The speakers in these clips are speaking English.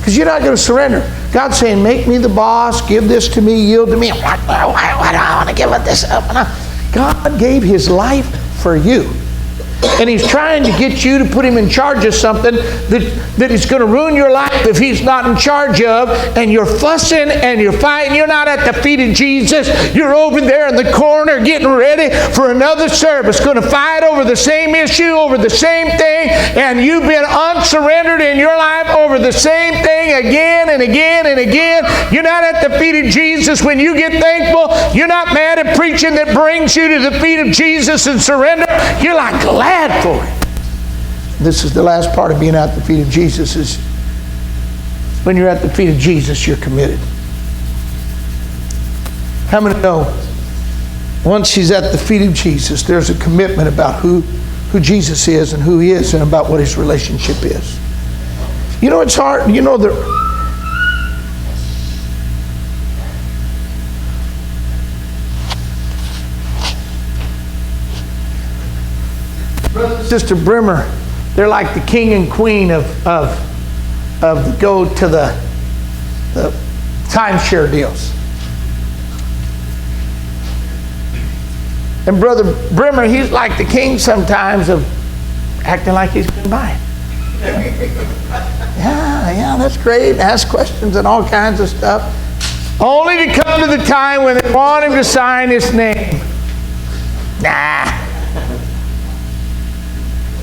Because you're not going to surrender. God's saying, make me the boss, give this to me, yield to me. I'm like, why do I want to give this up? God gave His life for you. And He's trying to get you to put Him in charge of something that is going to ruin your life if He's not in charge of. And you're fussing and you're fighting. You're not at the feet of Jesus. You're over there in the corner getting ready for another service, going to fight over the same issue, over the same thing. And you've been unsurrendered in your life over the same thing again and again and again. You're not at the feet of Jesus when you get thankful. You're not mad at preaching that brings you to the feet of Jesus and surrender. You're like glad for it. This is the last part of being at the feet of Jesus, is when you're at the feet of Jesus, you're committed. How many know once he's at the feet of Jesus, there's a commitment about who Jesus is and who He is and about what His relationship is. You know, it's hard. You know, Brother and Sister Brimmer, they're like the king and queen of the go to the timeshare deals. And Brother Brimmer, he's like the king sometimes of acting like he's going to buy it. Yeah, that's great. Ask questions and all kinds of stuff. Only to come to the time when they want him to sign his name. Nah.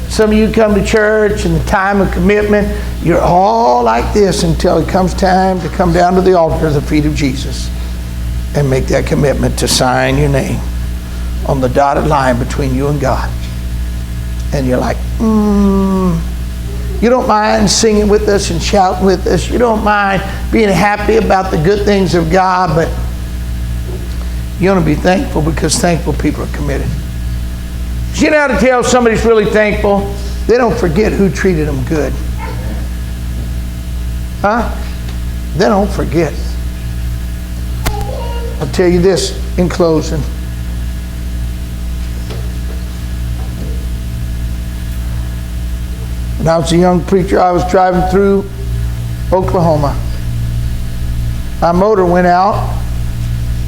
Some of you come to church in the time of commitment, you're all like this until it comes time to come down to the altar of the feet of Jesus and make that commitment to sign your name on the dotted line between you and God. And you're like, You don't mind singing with us and shouting with us. You don't mind being happy about the good things of God, but you want to be thankful, because thankful people are committed. You know how to tell somebody's really thankful? They don't forget who treated them good. Huh? They don't forget. I'll tell you this in closing. When I was a young preacher, I was driving through Oklahoma. My motor went out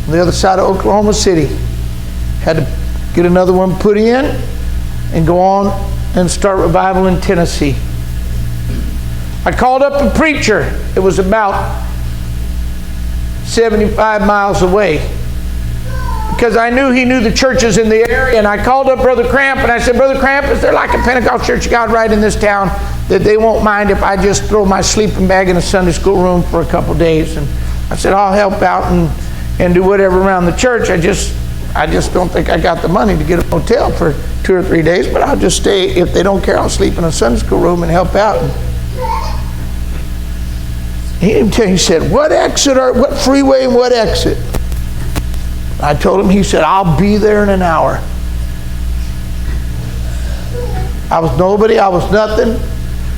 on the other side of Oklahoma City. Had to get another one put in and go on and start revival in Tennessee. I called up a preacher. It was about 75 miles away, because I knew he knew the churches in the area. And I called up Brother Cramp and I said, Brother Cramp, is there like a Pentecostal church of God right in this town that they won't mind if I just throw my sleeping bag in a Sunday school room for a couple days? And I said, I'll help out and do whatever around the church. I just don't think I got the money to get a hotel for 2 or 3 days, but I'll just stay. If they don't care, I'll sleep in a Sunday school room and help out. And he said, what freeway and what exit? I told him. He said, I'll be there in an hour. I was nobody. I was nothing.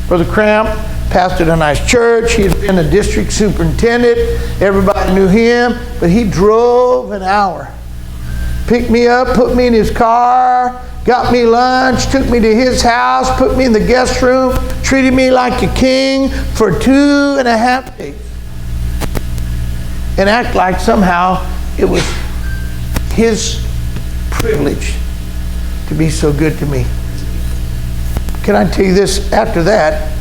Brother Cramp pastored a nice church. He had been a district superintendent. Everybody knew him, but he drove an hour. Picked me up, put me in his car, got me lunch, took me to his house, put me in the guest room, treated me like a king for 2.5 days. And act like somehow it was his privilege to be so good to me. Can I tell you this? After that,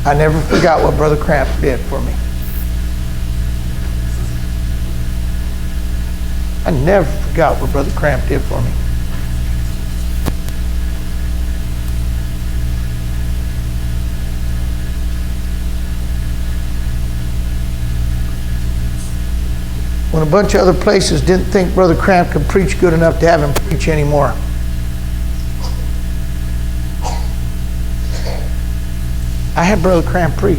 I never forgot what Brother Cramp did for me. I never forgot what Brother Cramp did for me. When a bunch of other places didn't think Brother Cramp could preach good enough to have him preach anymore. I had Brother Cramp preach.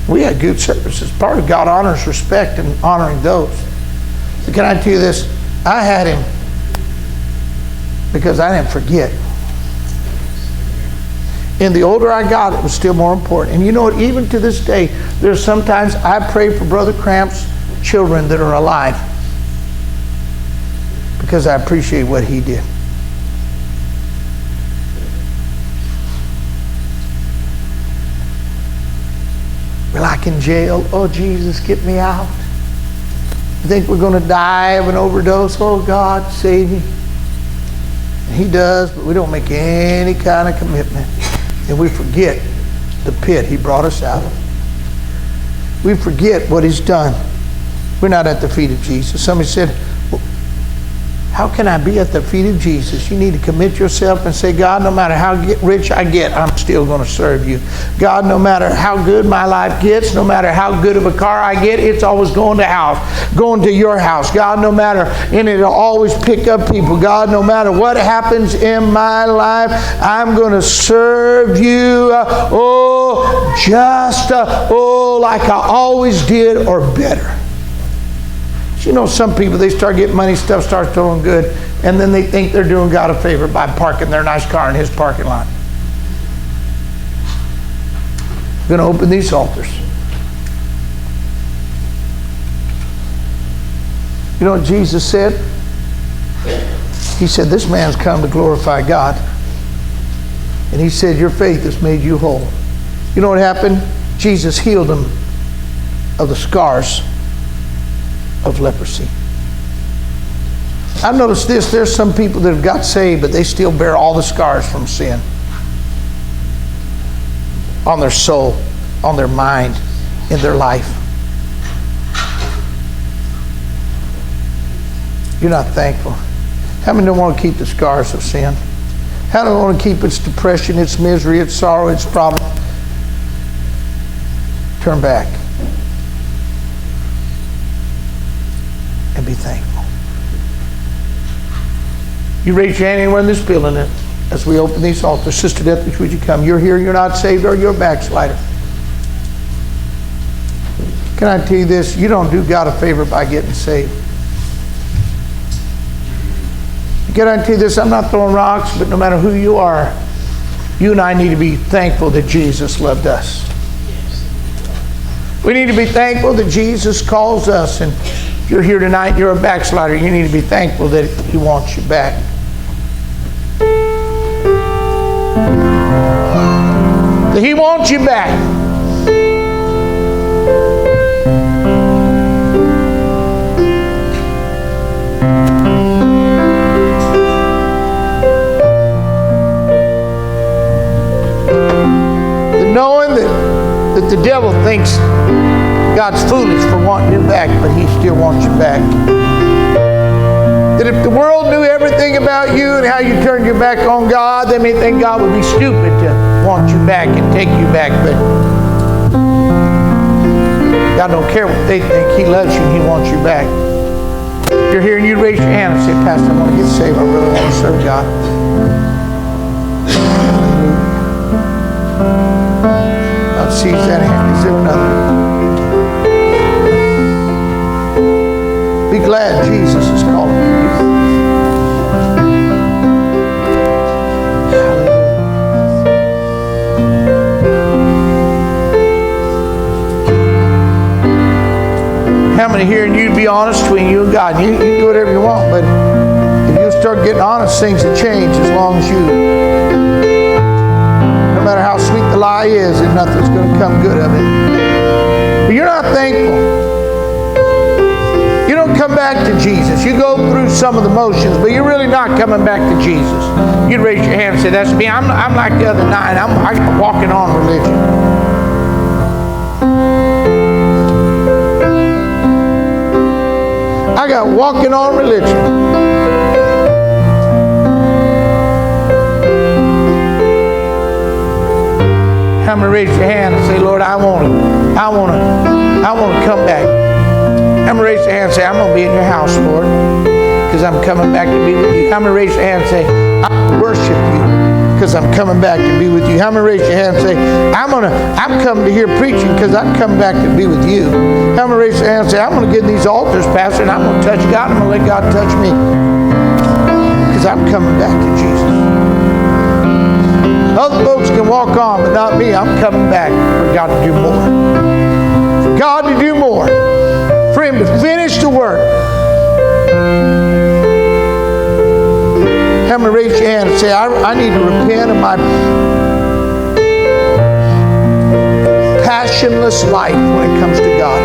We had good services. Part of God honors respect and honoring those. So can I tell you this? I had him because I didn't forget. And the older I got, it was still more important. And you know what? Even to this day, there's sometimes I pray for Brother Cramp's children that are alive because I appreciate what he did. rock in jail. Oh, Jesus, get me out. You think we're going to die of an overdose? Oh, God, save me. And He does, but we don't make any kind of commitment. And we forget the pit He brought us out of. We forget what He's done. We're not at the feet of Jesus. Somebody said, well, how can I be at the feet of Jesus? You need to commit yourself and say, God, no matter how rich I get, I'm still going to serve you. God, no matter how good my life gets, no matter how good of a car I get, it's always going to your house. God, no matter, and it'll always pick up people. God, no matter what happens in my life, I'm going to serve you, like I always did or better. You know, some people, they start getting money, stuff starts doing good, and then they think they're doing God a favor by parking their nice car in His parking lot. I'm going to open these altars. You know what Jesus said? He said, this man's come to glorify God. And He said, your faith has made you whole. You know what happened? Jesus healed him of the scars of leprosy. I've noticed this. There's some people that have got saved, but they still bear all the scars from sin. On their soul, on their mind, in their life. You're not thankful. How many don't want to keep the scars of sin? How do you want to keep its depression, its misery, its sorrow, its problem? Turn back. And be thankful. You raise your hand anywhere in this building as we open these altars. Sister Deathridge, would you come? You're here, you're not saved, or you're a backslider. Can I tell you this? You don't do God a favor by getting saved. Can I tell you this? I'm not throwing rocks, but no matter who you are, you and I need to be thankful that Jesus loved us. We need to be thankful that Jesus calls us. And if you're here tonight, you're a backslider, you need to be thankful that He wants you back. That He wants you back. The knowing that the devil thinks God's foolish for wanting you back, but He still wants you back. That if the world knew everything about you and how you turned your back on God, they may think God would be stupid to want you back and take you back. But God don't care what they think. He loves you and He wants you back. If you're here and you raise your hand and say, Pastor, I want to get saved. I really want to serve God. God sees that hand. Is there another? Be glad Jesus is calling you. How many here, and you'd be honest between you and God? You can do whatever you want, but if you start getting honest, things will change as long as you, no matter how sweet the lie is, and nothing's going to come good of it. But you're not thankful. You don't come back to Jesus. You go through some of the motions, but you're really not coming back to Jesus. You'd raise your hand and say, that's me. I'm like the other nine. I'm walking on religion. I got walking on religion. I'm going to raise your hand and say, Lord, I want to come back. I'm going to raise your hand and say, I'm going to be in your house, Lord, because I'm coming back to be with you. I'm going to raise your hand and say, I worship you because I'm coming back to be with you. I'm going to raise your hand and say, I'm coming to hear preaching because I'm coming back to be with you. I'm going to raise your hand and say, I'm going to get in these altars, Pastor, and I'm going to touch God. I'm going to let God touch me because I'm coming back to Jesus. Other folks can walk on, but not me. I'm coming back for God to do more. For God to do more. For Him to finish the work. I'm going to raise your hand and say, I need to repent of my passionless life when it comes to God.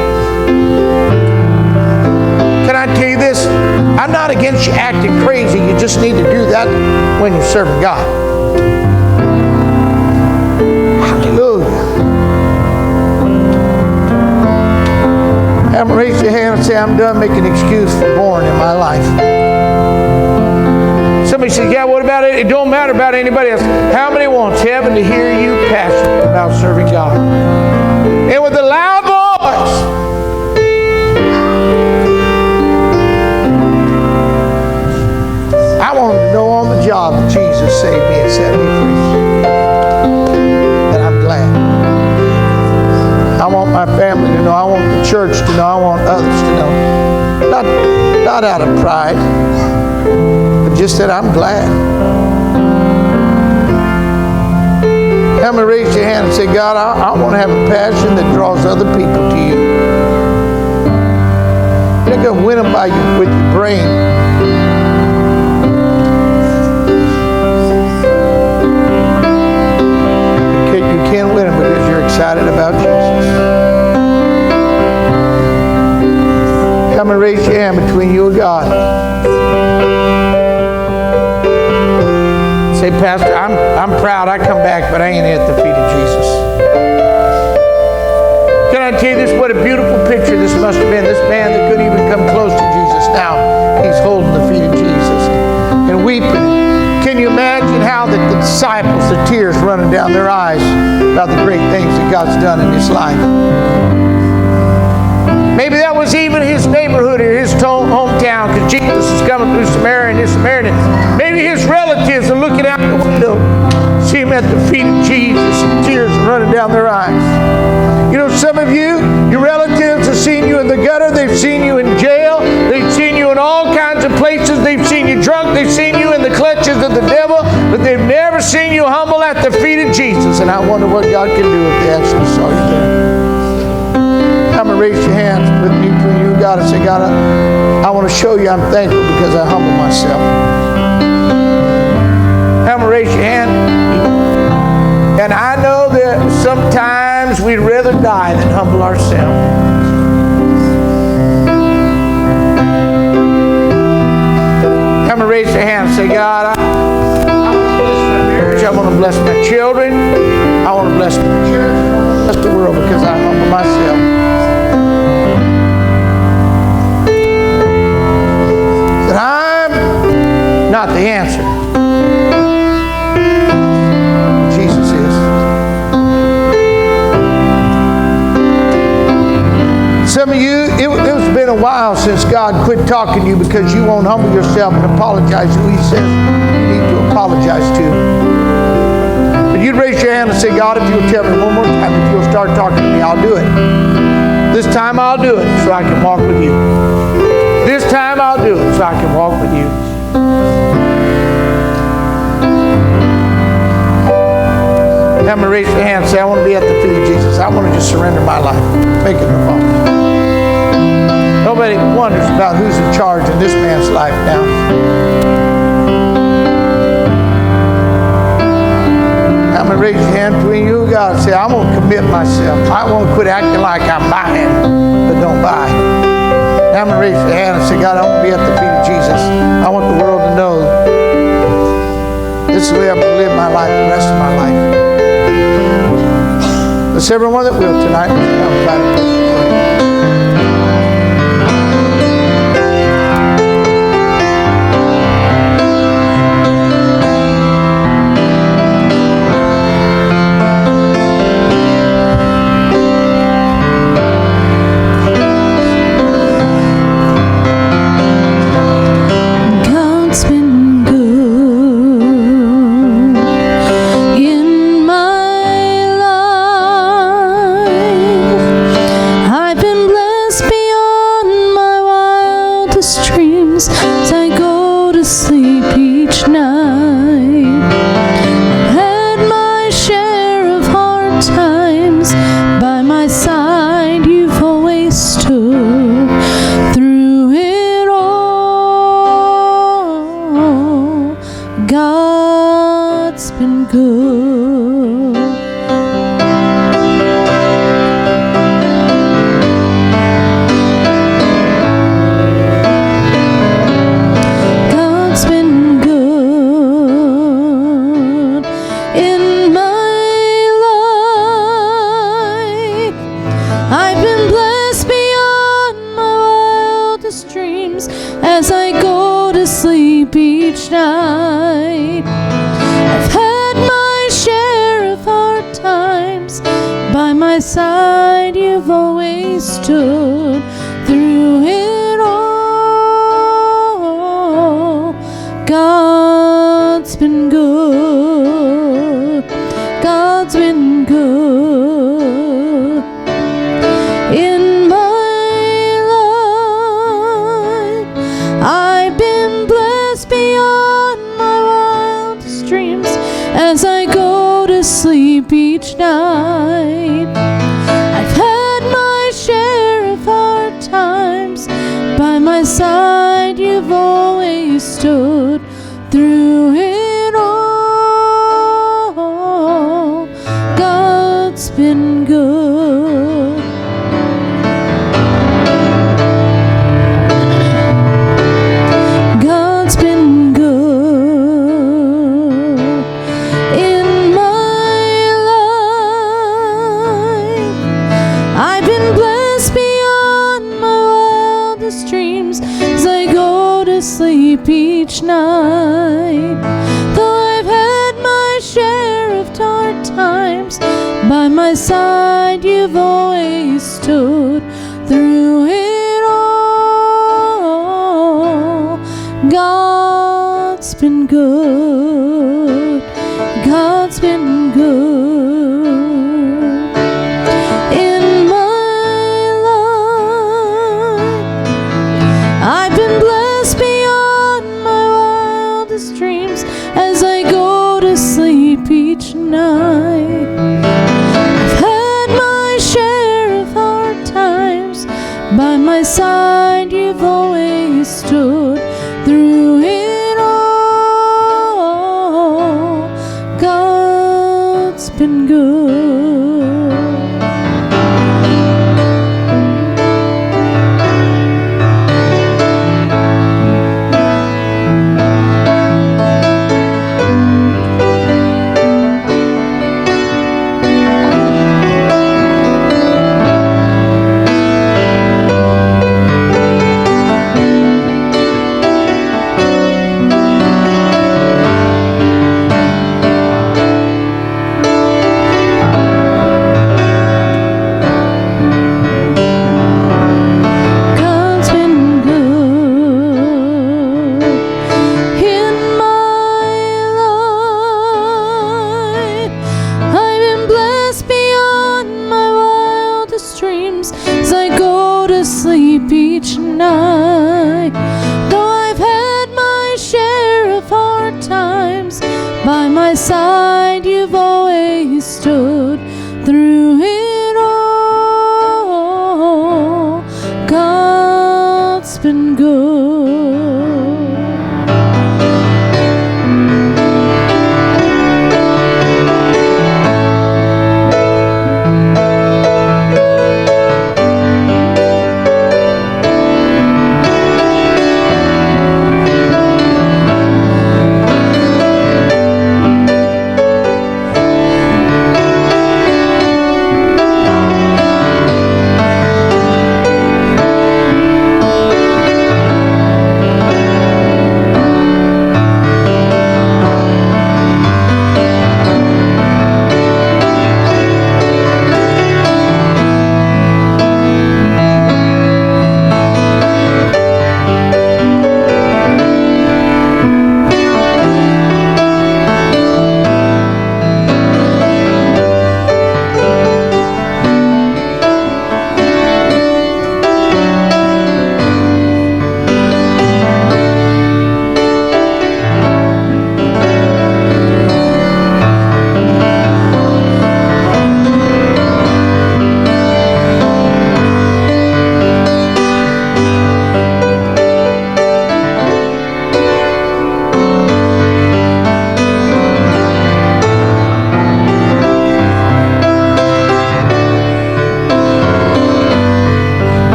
Can I tell you this? I'm not against you acting crazy. You just need to do that when you're serving God. Hallelujah. Have them raise your hand and say, I'm done making an excuse for boring in my life. Somebody says, yeah, what about it? It don't matter about anybody else. How many wants heaven to hear you passionate about serving God? And with a loud voice. I want them to know on the job that Jesus saved me and set me free. And I'm glad. I want my family to know. I want the church to know. I want others to know. Not out of pride, but just that I'm glad. How many raise your hand and say, God, I want to have a passion that draws other people to you. You're not going to win them with your brain. You can't win them because you're excited about Jesus. Come and raise your hand between you and God. Say, Pastor, I'm proud I come back, but I ain't at the feet of Jesus. Can I tell you this? What a beautiful picture this must have been. This man that couldn't even come close to Jesus. Now he's holding the feet of Jesus and weeping. Can you imagine how the disciples, the tears running down their eyes about the great things that God's done in his life? Maybe that was even his neighborhood or his hometown, because Jesus is coming through Samaria and his Samaritans. Maybe his relatives are looking out the window, see him at the feet of Jesus, and tears running down their eyes. You know, some of you, your relatives have seen you in the gutter, they've seen you in jail, they've seen you in all kinds of places, they've seen you drunk, they've seen you in the clutches of the devil, but they've never seen you humble at the feet of Jesus. And I wonder what God can do if they actually saw you there. I'm going to raise your hands with me between you and God and say, God, I want to show you I'm thankful because I humble myself. I'm going to raise your hand. And I know that sometimes we'd rather die than humble ourselves. I'm going to raise your hand and say, God, I want to bless my marriage. I want to bless my children. I want to bless my church. I want to bless the world because I humble myself. That I'm not the answer. Jesus is. Some of you, it's been a while since God quit talking to you because you won't humble yourself and apologize to who He says you need to apologize to. But you'd raise your hand and say, God, if you'll tell me one more time, if you'll start talking to me, I'll do it. This time I'll do it so I can walk with you. This time I'll do it so I can walk with you. I'm going to raise your hand and say, I want to be at the feet of Jesus. I want to just surrender my life. Make it the Father. Nobody wonders about who's in charge in this man's life now. I'm going to raise your hand between you and God and say, I'm going to commit myself. I won't quit acting like I'm buying, but don't buy. Now I'm going to raise your hand and say, God, I want to be at the feet of Jesus. I want the world to know this is the way I'm going to live my life the rest of my life. Let's everyone that will tonight, let's come and God's been good. God's been good in my life. I've been blessed beyond my wildest dreams as I go to sleep each night. I've had my share of hard times. By my side you've always stood through it all. God's been good. God's been good in my life. I've been blessed beyond my wildest dreams as I go to sleep each night. Though I've had my share of hard times, by my side you've always stood through it all. God's been good. God's been good in my life. I've been blessed beyond my wildest dreams as I go to sleep each night. I've had my share of hard times. By my side you've always stood through it all. God's been good. God's been good in my life. I've been blessed beyond my wildest dreams as I go to sleep each night. Though I've had my share of hard times, by my side you've always stood through it all. God's been good.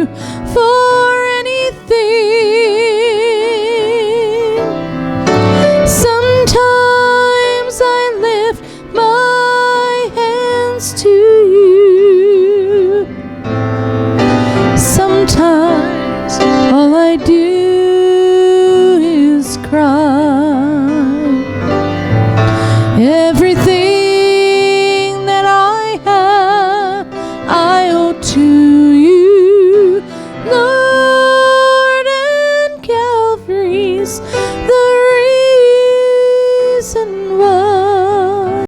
you for anything. Sometimes I lift my hands to you. Sometimes all I do is cry. Everything that I have, I owe to you, Lord, and Calvary's